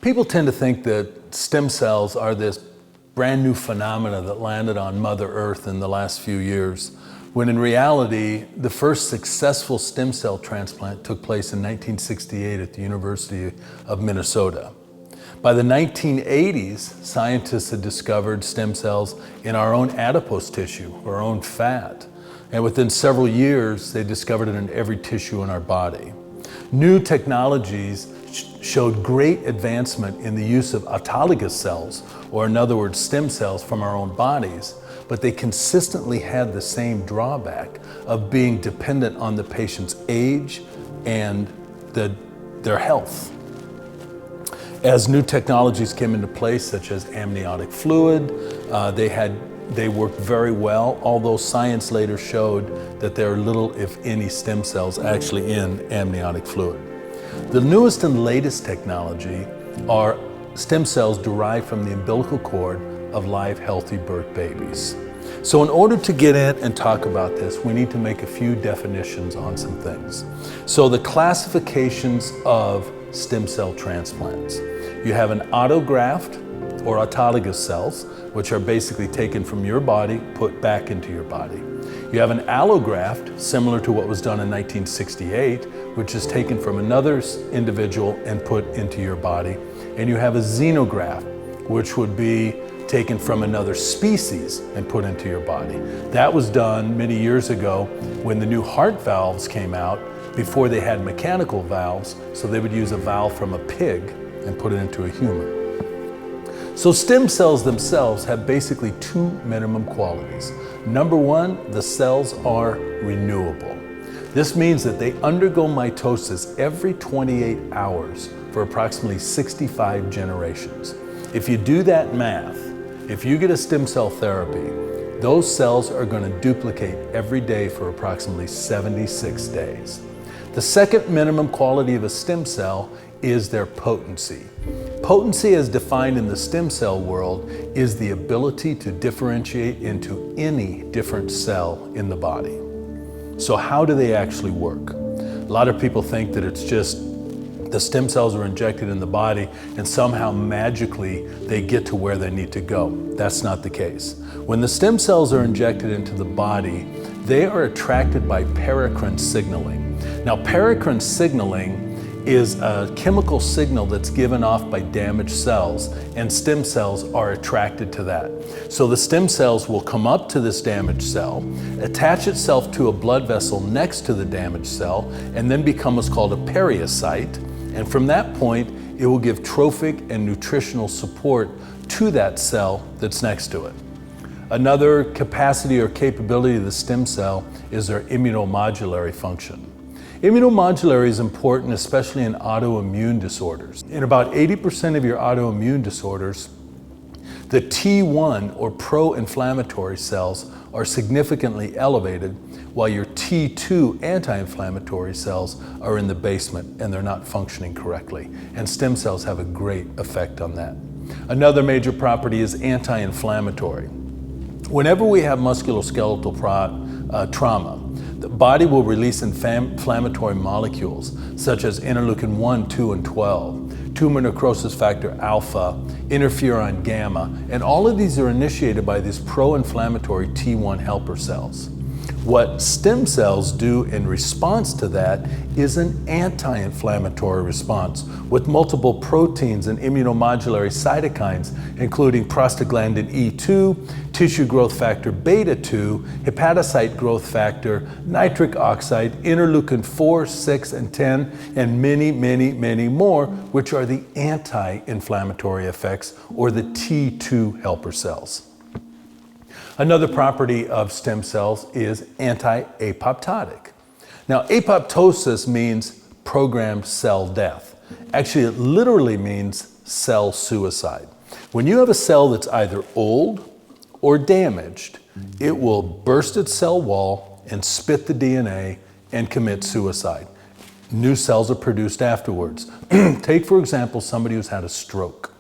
People tend to think that stem cells are this brand new phenomena that landed on Mother Earth in the last few years, when in reality, the first successful stem cell transplant took place in 1968 at the University of Minnesota. By the 1980s, scientists had discovered stem cells in our own adipose tissue, our own fat. And within several years, they discovered it in every tissue in our body. New technologies showed great advancement in the use of autologous cells, or in other words, stem cells from our own bodies, but they consistently had the same drawback of being dependent on the patient's age and their health. As new technologies came into place, such as amniotic fluid, they worked very well, although science later showed that there are little, if any, stem cells actually in amniotic fluid. The newest and latest technology are stem cells derived from the umbilical cord of live, healthy birth babies. So in order to get in and talk about this, we need to make a few definitions on some things. So the classifications of stem cell transplants. You have an autograft or autologous cells, which are basically taken from your body, put back into your body. You have an allograft, similar to what was done in 1968, which is taken from another individual and put into your body. And you have a xenograft, which would be taken from another species and put into your body. That was done many years ago when the new heart valves came out, before they had mechanical valves, so they would use a valve from a pig and put it into a human. So stem cells themselves have basically two minimum qualities. Number one, the cells are renewable. This means that they undergo mitosis every 28 hours for approximately 65 generations. If you do that math, if you get a stem cell therapy, those cells are going to duplicate every day for approximately 76 days. The second minimum quality of a stem cell is their potency. Potency, as defined in the stem cell world, is the ability to differentiate into any different cell in the body. So how do they actually work? A lot of people think that it's just the stem cells are injected in the body and somehow magically they get to where they need to go. That's not the case. When the stem cells are injected into the body, they are attracted by paracrine signaling. Now, paracrine signaling is a chemical signal that's given off by damaged cells, and stem cells are attracted to that. So the stem cells will come up to this damaged cell, attach itself to a blood vessel next to the damaged cell, and then become what's called a periocyte. And from that point, it will give trophic and nutritional support to that cell that's next to it. Another capacity or capability of the stem cell is their immunomodulatory function. Immunomodulatory is important, especially in autoimmune disorders. In about 80% of your autoimmune disorders, the T1 or pro-inflammatory cells are significantly elevated, while your T2 anti-inflammatory cells are in the basement and they're not functioning correctly. And stem cells have a great effect on that. Another major property is anti-inflammatory. Whenever we have musculoskeletal trauma, the body will release inflammatory molecules such as interleukin 1, 2, and 12, tumor necrosis factor alpha, interferon gamma, and all of these are initiated by these pro-inflammatory T1 helper cells. What stem cells do in response to that is an anti-inflammatory response with multiple proteins and immunomodulatory cytokines, including prostaglandin E2, tissue growth factor beta 2, hepatocyte growth factor, nitric oxide, interleukin 4, 6, and 10, and many, many, many more, which are the anti-inflammatory effects or the T2 helper cells. Another property of stem cells is anti-apoptotic. Now, apoptosis means programmed cell death. Actually, it literally means cell suicide. When you have a cell that's either old or damaged, it will burst its cell wall and spit the DNA and commit suicide. New cells are produced afterwards. Take, for example, somebody who's had a stroke.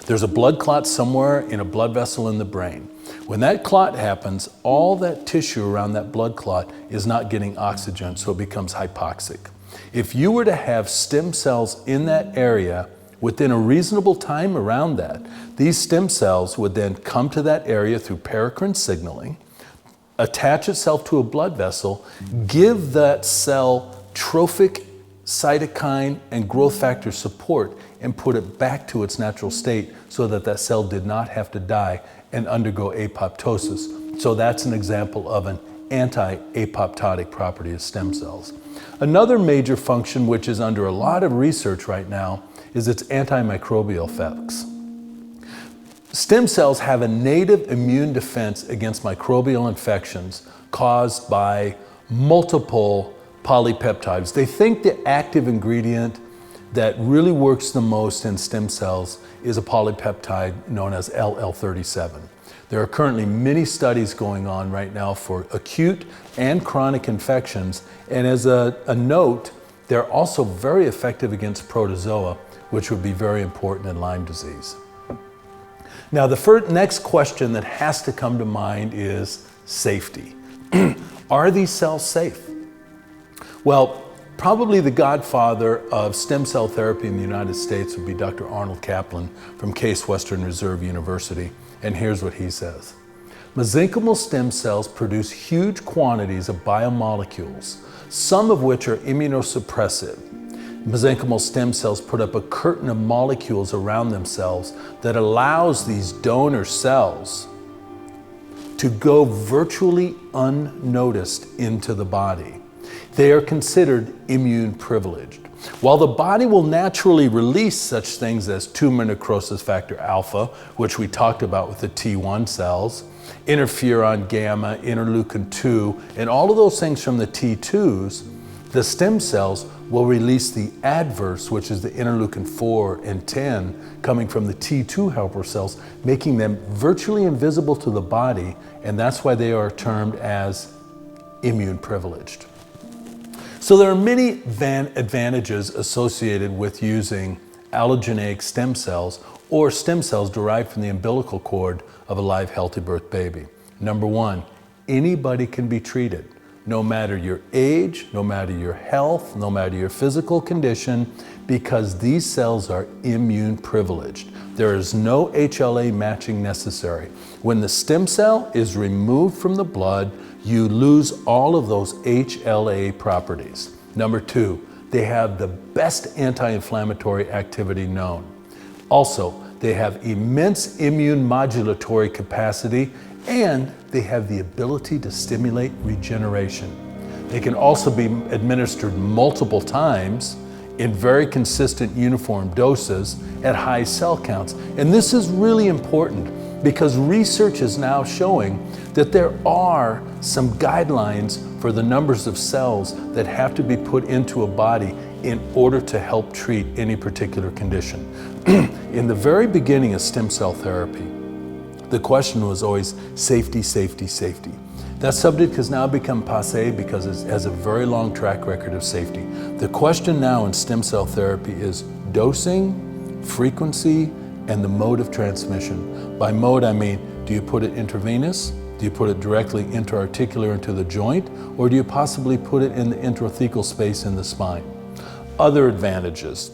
There's a blood clot somewhere in a blood vessel in the brain. When that clot happens, all that tissue around that blood clot is not getting oxygen, so it becomes hypoxic. If you were to have stem cells in that area Within a reasonable time around that, these stem cells would then come to that area through paracrine signaling, attach itself to a blood vessel, give that cell trophic cytokine and growth factor support, and put it back to its natural state so that that cell did not have to die and undergo apoptosis. So that's an example of an anti-apoptotic property of stem cells. Another major function which is under a lot of research right now is its antimicrobial effects. Stem cells have a native immune defense against microbial infections caused by multiple polypeptides. They think the active ingredient that really works the most in stem cells is a polypeptide known as LL37. There are currently many studies going on right now for acute and chronic infections, and as a note, they're also very effective against protozoa, which would be very important in Lyme disease. Now, the next question that has to come to mind is safety. Are these cells safe? Well, probably the godfather of stem cell therapy in the United States would be Dr. Arnold Kaplan from Case Western Reserve University, and here's what he says. Mesenchymal stem cells produce huge quantities of biomolecules, some of which are immunosuppressive. Mesenchymal stem cells put up a curtain of molecules around themselves that allows these donor cells to go virtually unnoticed into the body. They are considered immune privileged. While the body will naturally release such things as tumor necrosis factor alpha, which we talked about with the T1 cells, interferon gamma, interleukin 2, and all of those things from the T2s, the stem cells will release the adverse, which is the interleukin 4 and 10, coming from the T2 helper cells, making them virtually invisible to the body, and that's why they are termed as immune privileged. So there are many advantages associated with using allogeneic stem cells or stem cells derived from the umbilical cord of a live, healthy birth baby. Number one, anybody can be treated, no matter your age, no matter your health, no matter your physical condition, because these cells are immune privileged. There is no HLA matching necessary. When the stem cell is removed from the blood, you lose all of those HLA properties. Number two, they have the best anti-inflammatory activity known. Also, they have immense immune modulatory capacity, and they have the ability to stimulate regeneration. They can also be administered multiple times in very consistent uniform doses at high cell counts. And this is really important because research is now showing that there are some guidelines for the numbers of cells that have to be put into a body in order to help treat any particular condition. In the very beginning of stem cell therapy, the question was always safety, safety, safety. That subject has now become passé because it has a very long track record of safety. The question now in stem cell therapy is dosing, frequency, and the mode of transmission. By mode, I mean, do you put it intravenous? Do you put it directly intra-articular into the joint? Or do you possibly put it in the intrathecal space in the spine? Other advantages.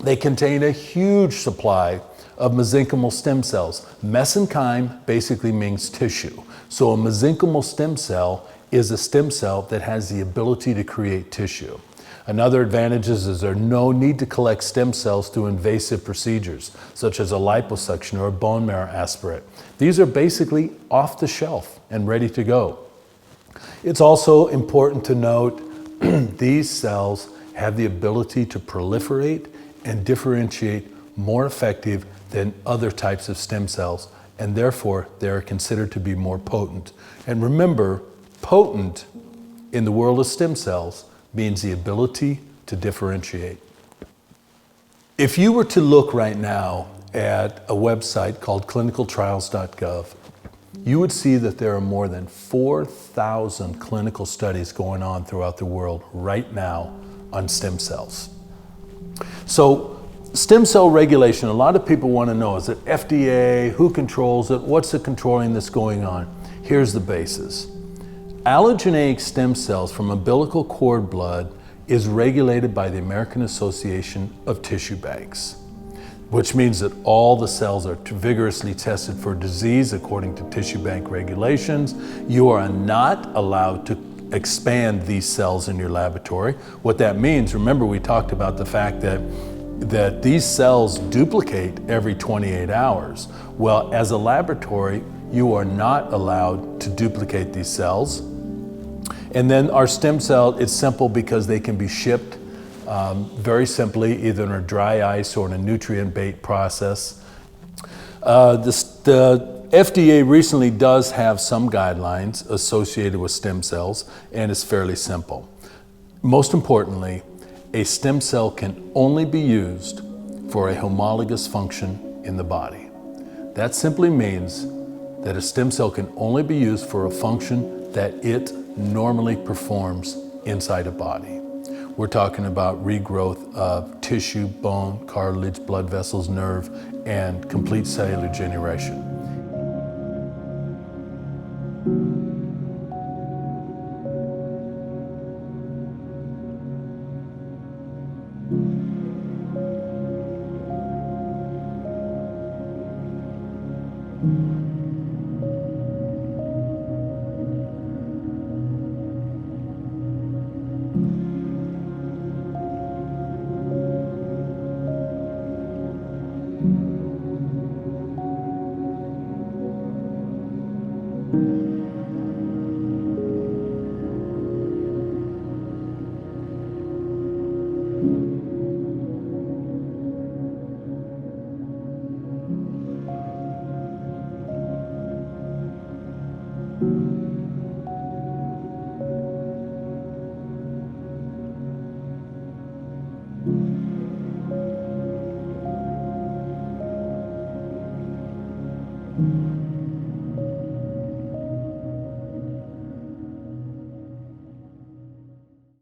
They contain a huge supply of mesenchymal stem cells. Mesenchyme basically means tissue. So a mesenchymal stem cell is a stem cell that has the ability to create tissue. Another advantage is there's no need to collect stem cells through invasive procedures, such as a liposuction or a bone marrow aspirate. These are basically off the shelf and ready to go. It's also important to note these cells have the ability to proliferate and differentiate more effective than other types of stem cells, and therefore they are considered to be more potent. And remember, potent in the world of stem cells means the ability to differentiate. If you were to look right now at a website called clinicaltrials.gov, you would see that there are more than 4,000 clinical studies going on throughout the world right now on stem cells. So stem cell regulation, a lot of people want to know, is it FDA, who controls it, what's the controlling that's going on? Here's the basis. Allogeneic stem cells from umbilical cord blood is regulated by the American Association of Tissue Banks. which means that all the cells are vigorously tested for disease according to tissue bank regulations. You are not allowed to expand these cells in your laboratory. What that means, remember we talked about the fact that these cells duplicate every 28 hours. Well, as a laboratory, you are not allowed to duplicate these cells. And then our stem cell, it's simple because they can be shipped very simply, either in a dry ice or in a nutrient bait process. The FDA recently does have some guidelines associated with stem cells, and it's fairly simple. Most importantly, a stem cell can only be used for a homologous function in the body. That simply means that a stem cell can only be used for a function that it normally performs inside a body. We're talking about regrowth of tissue, bone, cartilage, blood vessels, nerve, and complete cellular regeneration.